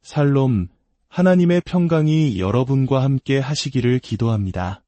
살롬, 하나님의 평강이 여러분과 함께 하시기를 기도합니다.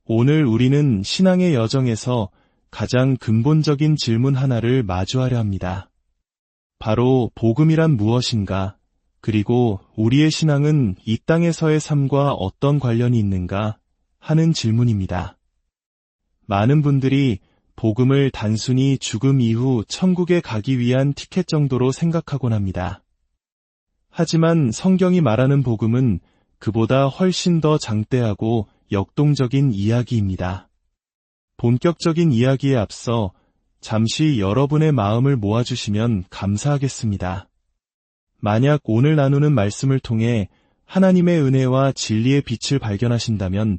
오늘 우리는 신앙의 여정에서 가장 근본적인 질문 하나를 마주하려 합니다. 바로 복음이란 무엇인가? 그리고 우리의 신앙은 이 땅에서의 삶과 어떤 관련이 있는가? 하는 질문입니다. 많은 분들이 복음을 단순히 죽음 이후 천국에 가기 위한 티켓 정도로 생각하곤 합니다. 하지만 성경이 말하는 복음은 그보다 훨씬 더 장대하고 역동적인 이야기입니다. 본격적인 이야기에 앞서 잠시 여러분의 마음을 모아주시면 감사하겠습니다. 만약 오늘 나누는 말씀을 통해 하나님의 은혜와 진리의 빛을 발견하신다면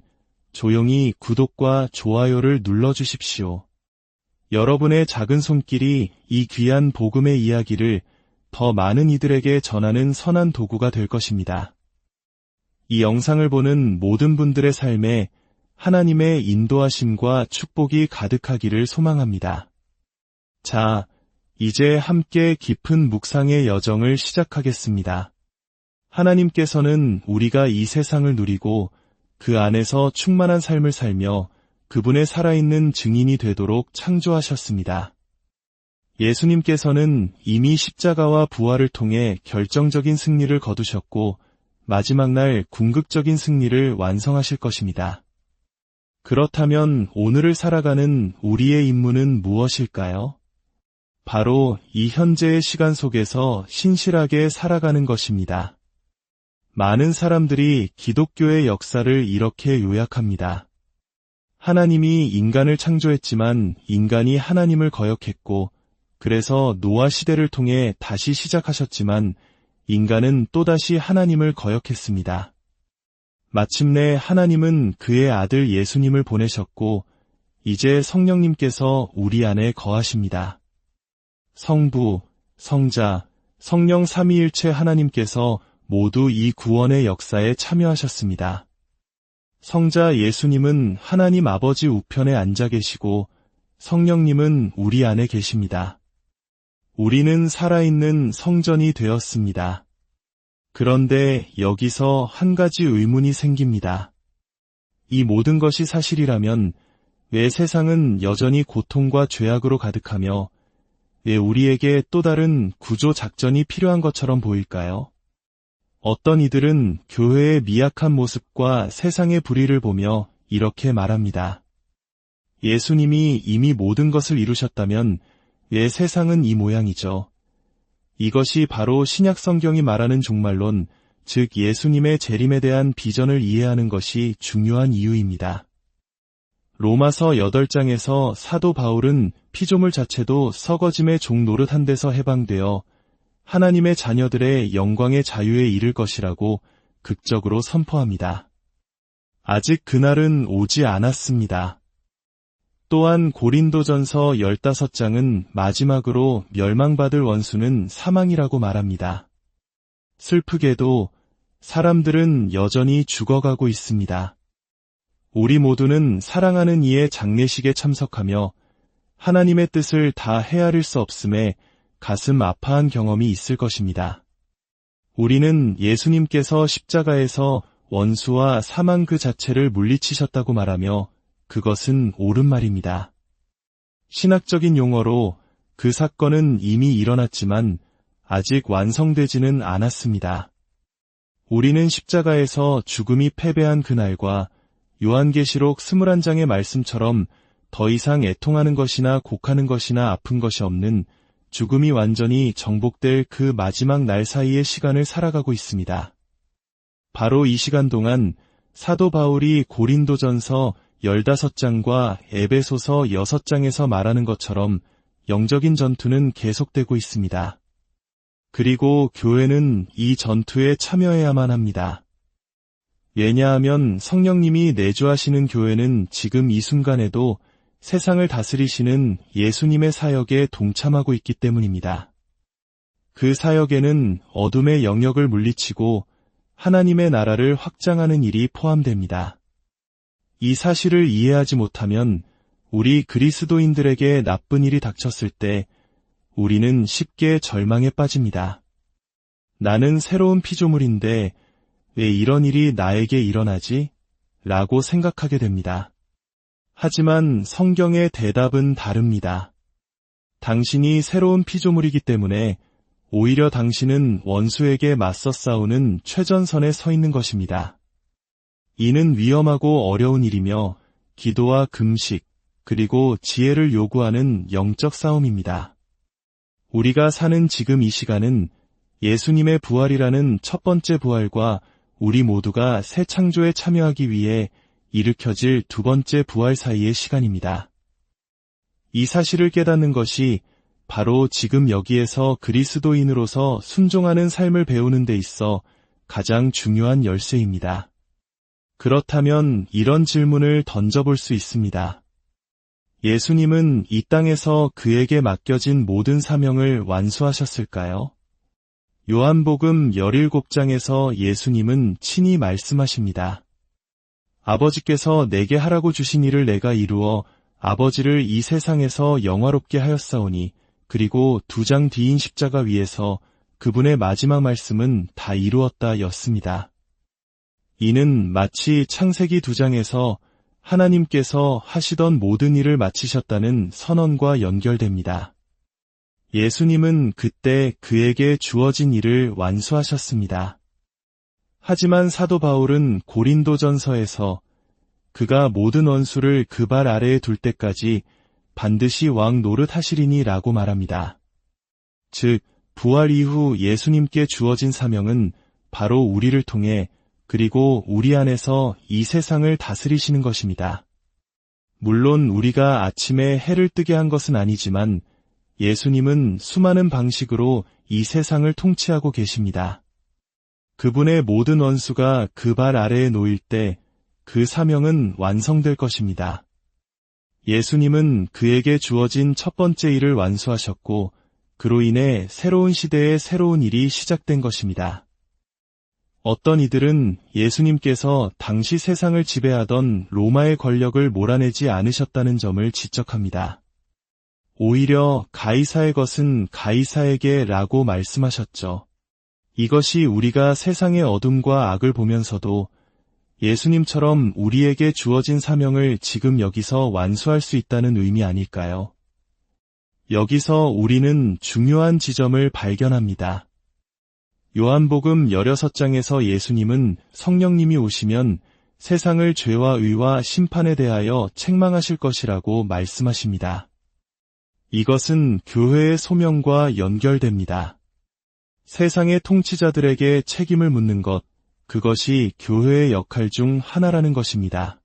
조용히 구독과 좋아요를 눌러주십시오. 여러분의 작은 손길이 이 귀한 복음의 이야기를 더 많은 이들에게 전하는 선한 도구가 될 것입니다. 이 영상을 보는 모든 분들의 삶에 하나님의 인도하심과 축복이 가득하기를 소망합니다. 자, 이제 함께 깊은 묵상의 여정을 시작하겠습니다. 하나님께서는 우리가 이 세상을 누리고 그 안에서 충만한 삶을 살며 그분의 살아있는 증인이 되도록 창조하셨습니다. 예수님께서는 이미 십자가와 부활을 통해 결정적인 승리를 거두셨고 마지막 날 궁극적인 승리를 완성하실 것입니다. 그렇다면 오늘을 살아가는 우리의 임무는 무엇일까요? 바로 이 현재의 시간 속에서 신실하게 살아가는 것입니다. 많은 사람들이 기독교의 역사를 이렇게 요약합니다. 하나님이 인간을 창조했지만 인간이 하나님을 거역했고 그래서 노아 시대를 통해 다시 시작하셨지만 인간은 또다시 하나님을 거역했습니다. 마침내 하나님은 그의 아들 예수님을 보내셨고 이제 성령님께서 우리 안에 거하십니다. 성부, 성자, 성령 삼위일체 하나님께서 모두 이 구원의 역사에 참여하셨습니다. 성자 예수님은 하나님 아버지 우편에 앉아 계시고 성령님은 우리 안에 계십니다. 우리는 살아있는 성전이 되었습니다. 그런데 여기서 한 가지 의문이 생깁니다. 이 모든 것이 사실이라면 왜 세상은 여전히 고통과 죄악으로 가득하며 왜 우리에게 또 다른 구조 작전이 필요한 것처럼 보일까요? 어떤 이들은 교회의 미약한 모습과 세상의 불의를 보며 이렇게 말합니다. 예수님이 이미 모든 것을 이루셨다면 왜 세상은 이 모양이죠? 이것이 바로 신약 성경이 말하는 종말론, 즉 예수님의 재림에 대한 비전을 이해하는 것이 중요한 이유입니다. 로마서 8장에서 사도 바울은 피조물 자체도 썩어짐의 종 노릇한 데서 해방되어 하나님의 자녀들의 영광의 자유에 이를 것이라고 극적으로 선포합니다. 아직 그날은 오지 않았습니다. 또한 고린도전서 15장은 마지막으로 멸망받을 원수는 사망이라고 말합니다. 슬프게도 사람들은 여전히 죽어가고 있습니다. 우리 모두는 사랑하는 이의 장례식에 참석하며 하나님의 뜻을 다 헤아릴 수 없음에 가슴 아파한 경험이 있을 것입니다. 우리는 예수님께서 십자가에서 원수와 사망 그 자체를 물리치셨다고 말하며 그것은 옳은 말입니다. 신학적인 용어로 그 사건은 이미 일어났지만 아직 완성되지는 않았습니다. 우리는 십자가에서 죽음이 패배한 그날과 요한계시록 21장의 말씀처럼 더 이상 애통하는 것이나 곡하는 것이나 아픈 것이 없는 죽음이 완전히 정복될 그 마지막 날 사이의 시간을 살아가고 있습니다. 바로 이 시간 동안 사도 바울이 고린도전서 15장과 에베소서 6장에서 말하는 것처럼 영적인 전투는 계속되고 있습니다. 그리고 교회는 이 전투에 참여해야만 합니다. 왜냐하면 성령님이 내주하시는 교회는 지금 이 순간에도 세상을 다스리시는 예수님의 사역에 동참하고 있기 때문입니다. 그 사역에는 어둠의 영역을 물리치고 하나님의 나라를 확장하는 일이 포함됩니다. 이 사실을 이해하지 못하면 우리 그리스도인들에게 나쁜 일이 닥쳤을 때 우리는 쉽게 절망에 빠집니다. 나는 새로운 피조물인데 왜 이런 일이 나에게 일어나지? 라고 생각하게 됩니다. 하지만 성경의 대답은 다릅니다. 당신이 새로운 피조물이기 때문에 오히려 당신은 원수에게 맞서 싸우는 최전선에 서 있는 것입니다. 이는 위험하고 어려운 일이며 기도와 금식, 그리고 지혜를 요구하는 영적 싸움입니다. 우리가 사는 지금 이 시간은 예수님의 부활이라는 첫 번째 부활과 우리 모두가 새 창조에 참여하기 위해 일으켜질 두 번째 부활 사이의 시간입니다. 이 사실을 깨닫는 것이 바로 지금 여기에서 그리스도인으로서 순종하는 삶을 배우는 데 있어 가장 중요한 열쇠입니다. 그렇다면 이런 질문을 던져볼 수 있습니다. 예수님은 이 땅에서 그에게 맡겨진 모든 사명을 완수하셨을까요? 요한복음 17장에서 예수님은 친히 말씀하십니다. 아버지께서 내게 하라고 주신 일을 내가 이루어 아버지를 이 세상에서 영화롭게 하였사오니, 그리고 2장 뒤인 십자가 위에서 그분의 마지막 말씀은 다 이루었다 였습니다. 이는 마치 창세기 2장에서 하나님께서 하시던 모든 일을 마치셨다는 선언과 연결됩니다. 예수님은 그때 그에게 주어진 일을 완수하셨습니다. 하지만 사도 바울은 고린도전서에서 그가 모든 원수를 그 발 아래에 둘 때까지 반드시 왕 노릇하시리니 라고 말합니다. 즉, 부활 이후 예수님께 주어진 사명은 바로 우리를 통해 그리고 우리 안에서 이 세상을 다스리시는 것입니다. 물론 우리가 아침에 해를 뜨게 한 것은 아니지만 예수님은 수많은 방식으로 이 세상을 통치하고 계십니다. 그분의 모든 원수가 그 발 아래에 놓일 때 그 사명은 완성될 것입니다. 예수님은 그에게 주어진 첫 번째 일을 완수하셨고 그로 인해 새로운 시대의 새로운 일이 시작된 것입니다. 어떤 이들은 예수님께서 당시 세상을 지배하던 로마의 권력을 몰아내지 않으셨다는 점을 지적합니다. 오히려 가이사의 것은 가이사에게 라고 말씀하셨죠. 이것이 우리가 세상의 어둠과 악을 보면서도 예수님처럼 우리에게 주어진 사명을 지금 여기서 완수할 수 있다는 의미 아닐까요? 여기서 우리는 중요한 지점을 발견합니다. 요한복음 16장에서 예수님은 성령님이 오시면 세상을 죄와 의와 심판에 대하여 책망하실 것이라고 말씀하십니다. 이것은 교회의 소명과 연결됩니다. 세상의 통치자들에게 책임을 묻는 것, 그것이 교회의 역할 중 하나라는 것입니다.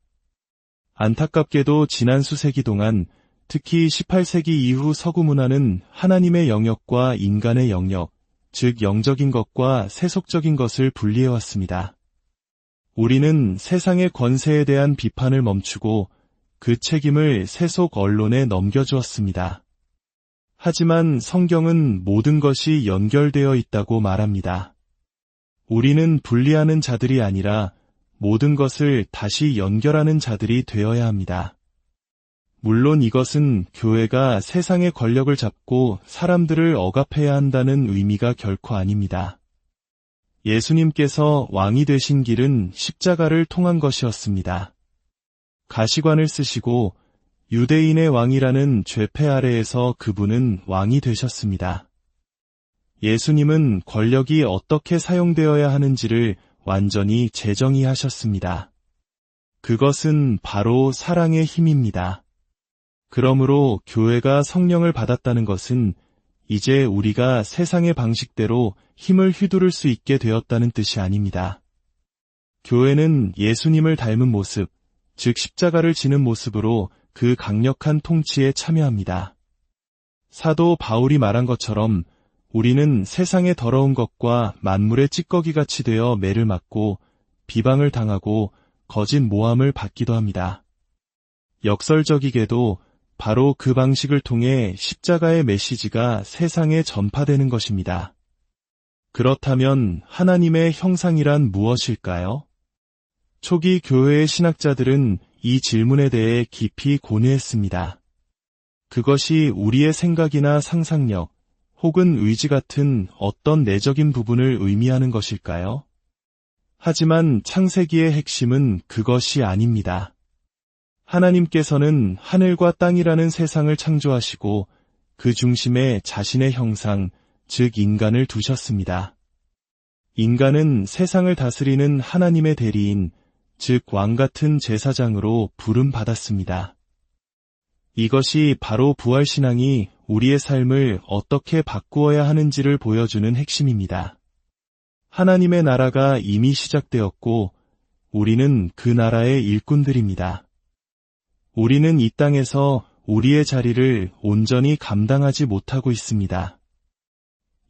안타깝게도 지난 수세기 동안 특히 18세기 이후 서구 문화는 하나님의 영역과 인간의 영역, 즉 영적인 것과 세속적인 것을 분리해왔습니다. 우리는 세상의 권세에 대한 비판을 멈추고 그 책임을 세속 언론에 넘겨주었습니다. 하지만 성경은 모든 것이 연결되어 있다고 말합니다. 우리는 분리하는 자들이 아니라 모든 것을 다시 연결하는 자들이 되어야 합니다. 물론 이것은 교회가 세상의 권력을 잡고 사람들을 억압해야 한다는 의미가 결코 아닙니다. 예수님께서 왕이 되신 길은 십자가를 통한 것이었습니다. 가시관을 쓰시고 유대인의 왕이라는 죄패 아래에서 그분은 왕이 되셨습니다. 예수님은 권력이 어떻게 사용되어야 하는지를 완전히 재정의하셨습니다. 그것은 바로 사랑의 힘입니다. 그러므로 교회가 성령을 받았다는 것은 이제 우리가 세상의 방식대로 힘을 휘두를 수 있게 되었다는 뜻이 아닙니다. 교회는 예수님을 닮은 모습, 즉 십자가를 지는 모습으로 그 강력한 통치에 참여합니다. 사도 바울이 말한 것처럼 우리는 세상의 더러운 것과 만물의 찌꺼기같이 되어 매를 맞고 비방을 당하고 거짓 모함을 받기도 합니다. 역설적이게도 바로 그 방식을 통해 십자가의 메시지가 세상에 전파되는 것입니다. 그렇다면 하나님의 형상이란 무엇일까요? 초기 교회의 신학자들은 이 질문에 대해 깊이 고뇌했습니다. 그것이 우리의 생각이나 상상력 혹은 의지 같은 어떤 내적인 부분을 의미하는 것일까요? 하지만 창세기의 핵심은 그것이 아닙니다. 하나님께서는 하늘과 땅이라는 세상을 창조하시고 그 중심에 자신의 형상, 즉 인간을 두셨습니다. 인간은 세상을 다스리는 하나님의 대리인, 즉 왕 같은 제사장으로 부름받았습니다. 이것이 바로 부활신앙이 우리의 삶을 어떻게 바꾸어야 하는지를 보여주는 핵심입니다. 하나님의 나라가 이미 시작되었고 우리는 그 나라의 일꾼들입니다. 우리는 이 땅에서 우리의 자리를 온전히 감당하지 못하고 있습니다.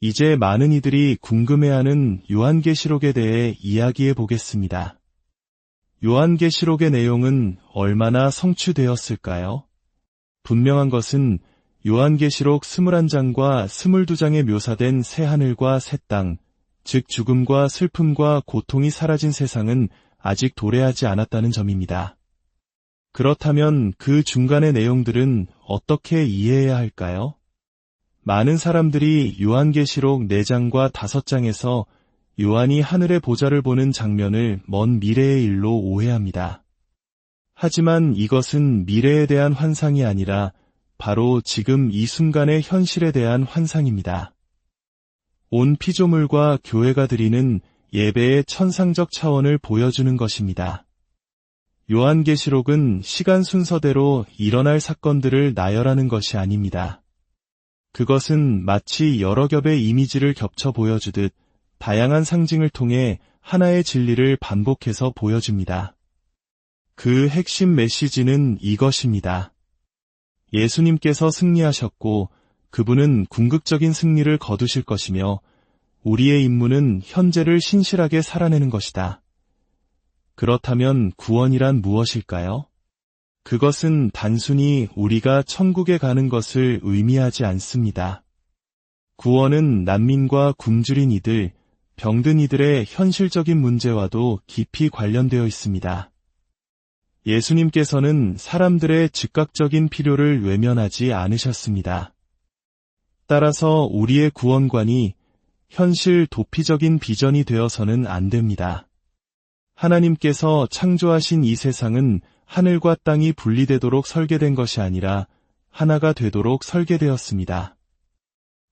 이제 많은 이들이 궁금해하는 요한계시록에 대해 이야기해 보겠습니다. 요한계시록의 내용은 얼마나 성취되었을까요? 분명한 것은 요한계시록 21장과 22장에 묘사된 새하늘과 새 땅, 즉 죽음과 슬픔과 고통이 사라진 세상은 아직 도래하지 않았다는 점입니다. 그렇다면 그 중간의 내용들은 어떻게 이해해야 할까요? 많은 사람들이 요한계시록 4장과 5장에서 요한이 하늘의 보좌를 보는 장면을 먼 미래의 일로 오해합니다. 하지만 이것은 미래에 대한 환상이 아니라 바로 지금 이 순간의 현실에 대한 환상입니다. 온 피조물과 교회가 드리는 예배의 천상적 차원을 보여주는 것입니다. 요한계시록은 시간 순서대로 일어날 사건들을 나열하는 것이 아닙니다. 그것은 마치 여러 겹의 이미지를 겹쳐 보여주듯 다양한 상징을 통해 하나의 진리를 반복해서 보여줍니다. 그 핵심 메시지는 이것입니다. 예수님께서 승리하셨고 그분은 궁극적인 승리를 거두실 것이며 우리의 임무는 현재를 신실하게 살아내는 것이다. 그렇다면 구원이란 무엇일까요? 그것은 단순히 우리가 천국에 가는 것을 의미하지 않습니다. 구원은 난민과 굶주린 이들, 병든 이들의 현실적인 문제와도 깊이 관련되어 있습니다. 예수님께서는 사람들의 즉각적인 필요를 외면하지 않으셨습니다. 따라서 우리의 구원관이 현실 도피적인 비전이 되어서는 안 됩니다. 하나님께서 창조하신 이 세상은 하늘과 땅이 분리되도록 설계된 것이 아니라 하나가 되도록 설계되었습니다.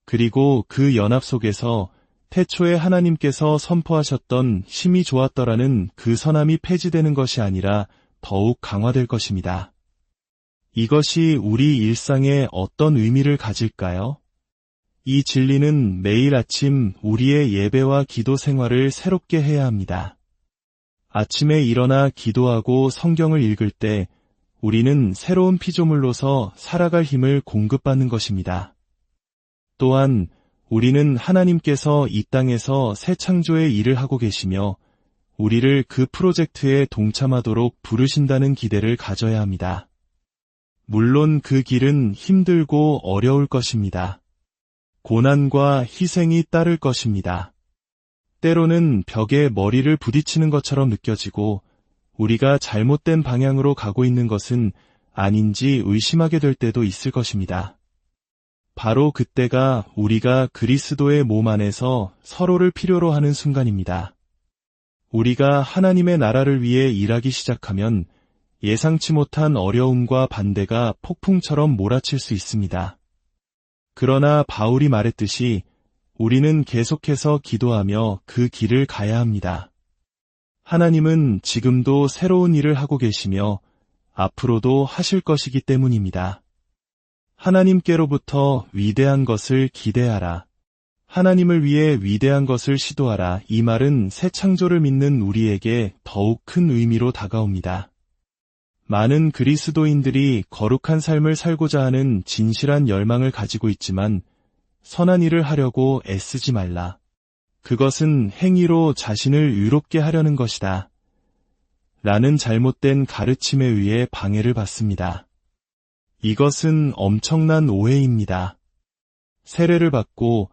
그리고 그 연합 속에서 태초에 하나님께서 선포하셨던 심히 좋았더라는 그 선함이 폐지되는 것이 아니라 더욱 강화될 것입니다. 이것이 우리 일상에 어떤 의미를 가질까요? 이 진리는 매일 아침 우리의 예배와 기도 생활을 새롭게 해야 합니다. 아침에 일어나 기도하고 성경을 읽을 때 우리는 새로운 피조물로서 살아갈 힘을 공급받는 것입니다. 또한 우리는 하나님께서 이 땅에서 새 창조의 일을 하고 계시며 우리를 그 프로젝트에 동참하도록 부르신다는 기대를 가져야 합니다. 물론 그 길은 힘들고 어려울 것입니다. 고난과 희생이 따를 것입니다. 때로는 벽에 머리를 부딪히는 것처럼 느껴지고 우리가 잘못된 방향으로 가고 있는 것은 아닌지 의심하게 될 때도 있을 것입니다. 바로 그때가 우리가 그리스도의 몸 안에서 서로를 필요로 하는 순간입니다. 우리가 하나님의 나라를 위해 일하기 시작하면 예상치 못한 어려움과 반대가 폭풍처럼 몰아칠 수 있습니다. 그러나 바울이 말했듯이 우리는 계속해서 기도하며 그 길을 가야 합니다. 하나님은 지금도 새로운 일을 하고 계시며 앞으로도 하실 것이기 때문입니다. 하나님께로부터 위대한 것을 기대하라. 하나님을 위해 위대한 것을 시도하라. 이 말은 새 창조를 믿는 우리에게 더욱 큰 의미로 다가옵니다. 많은 그리스도인들이 거룩한 삶을 살고자 하는 진실한 열망을 가지고 있지만 선한 일을 하려고 애쓰지 말라. 그것은 행위로 자신을 의롭게 하려는 것이다. 라는 잘못된 가르침에 의해 방해를 받습니다. 이것은 엄청난 오해입니다. 세례를 받고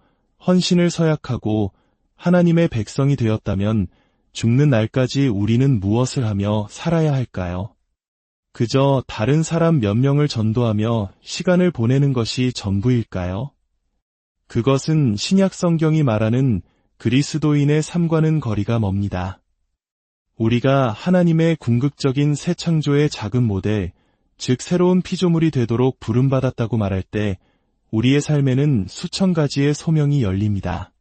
헌신을 서약하고 하나님의 백성이 되었다면 죽는 날까지 우리는 무엇을 하며 살아야 할까요? 그저 다른 사람 몇 명을 전도하며 시간을 보내는 것이 전부일까요? 그것은 신약 성경이 말하는 그리스도인의 삶과는 거리가 멉니다. 우리가 하나님의 궁극적인 새 창조의 작은 모델, 즉 새로운 피조물이 되도록 부름받았다고 말할 때 우리의 삶에는 수천 가지의 소명이 열립니다.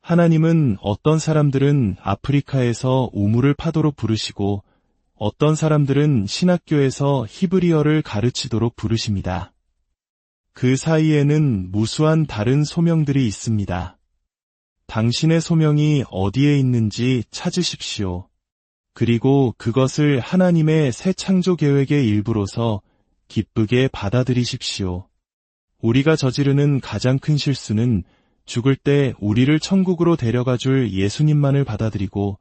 하나님은 어떤 사람들은 아프리카에서 우물을 파도록 부르시고 어떤 사람들은 신학교에서 히브리어를 가르치도록 부르십니다. 그 사이에는 무수한 다른 소명들이 있습니다. 당신의 소명이 어디에 있는지 찾으십시오. 그리고 그것을 하나님의 새 창조 계획의 일부로서 기쁘게 받아들이십시오. 우리가 저지르는 가장 큰 실수는 죽을 때 우리를 천국으로 데려가 줄 예수님만을 받아들이고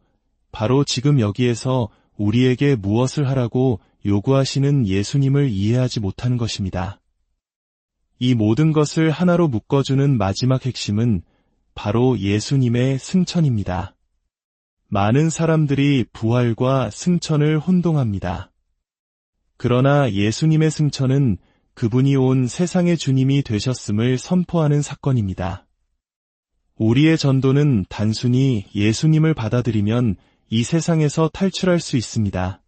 바로 지금 여기에서 우리에게 무엇을 하라고 요구하시는 예수님을 이해하지 못하는 것입니다. 이 모든 것을 하나로 묶어주는 마지막 핵심은 바로 예수님의 승천입니다. 많은 사람들이 부활과 승천을 혼동합니다. 그러나 예수님의 승천은 그분이 온 세상의 주님이 되셨음을 선포하는 사건입니다. 우리의 전도는 단순히 예수님을 받아들이면 이 세상에서 탈출할 수 있습니다.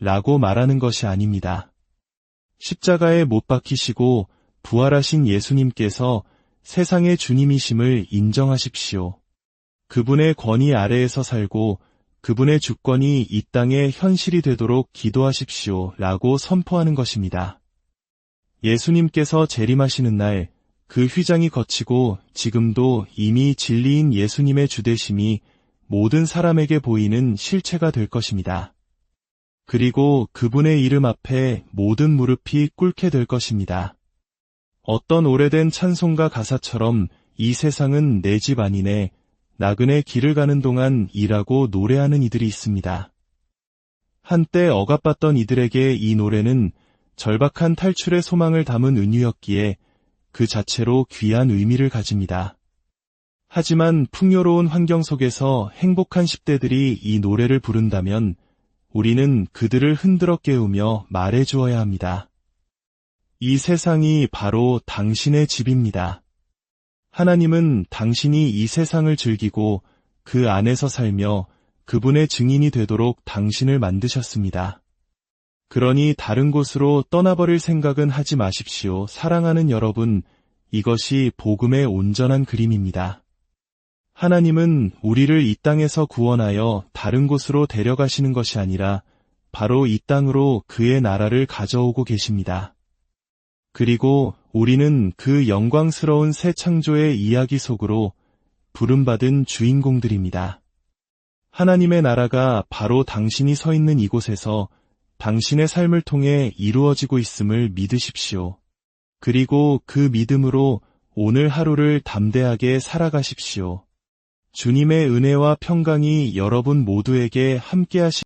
라고 말하는 것이 아닙니다. 십자가에 못 박히시고 부활하신 예수님께서 세상의 주님이심을 인정하십시오. 그분의 권위 아래에서 살고 그분의 주권이 이 땅에 현실이 되도록 기도하십시오. 라고 선포하는 것입니다. 예수님께서 재림하시는 날 그 휘장이 걷히고 지금도 이미 진리인 예수님의 주되심이 모든 사람에게 보이는 실체가 될 것입니다. 그리고 그분의 이름 앞에 모든 무릎이 꿇게 될 것입니다. 어떤 오래된 찬송가 가사처럼 이 세상은 내 집 아니네, 나그네 길을 가는 동안 일하고 노래하는 이들이 있습니다. 한때 억압받던 이들에게 이 노래는 절박한 탈출의 소망을 담은 은유였기에 그 자체로 귀한 의미를 가집니다. 하지만 풍요로운 환경 속에서 행복한 10대들이 이 노래를 부른다면 우리는 그들을 흔들어 깨우며 말해주어야 합니다. 이 세상이 바로 당신의 집입니다. 하나님은 당신이 이 세상을 즐기고 그 안에서 살며 그분의 증인이 되도록 당신을 만드셨습니다. 그러니 다른 곳으로 떠나버릴 생각은 하지 마십시오. 사랑하는 여러분, 이것이 복음의 온전한 그림입니다. 하나님은 우리를 이 땅에서 구원하여 다른 곳으로 데려가시는 것이 아니라 바로 이 땅으로 그의 나라를 가져오고 계십니다. 그리고 우리는 그 영광스러운 새 창조의 이야기 속으로 부름받은 주인공들입니다. 하나님의 나라가 바로 당신이 서 있는 이곳에서 당신의 삶을 통해 이루어지고 있음을 믿으십시오. 그리고 그 믿음으로 오늘 하루를 담대하게 살아가십시오. 주님의 은혜와 평강이 여러분 모두에게 함께하시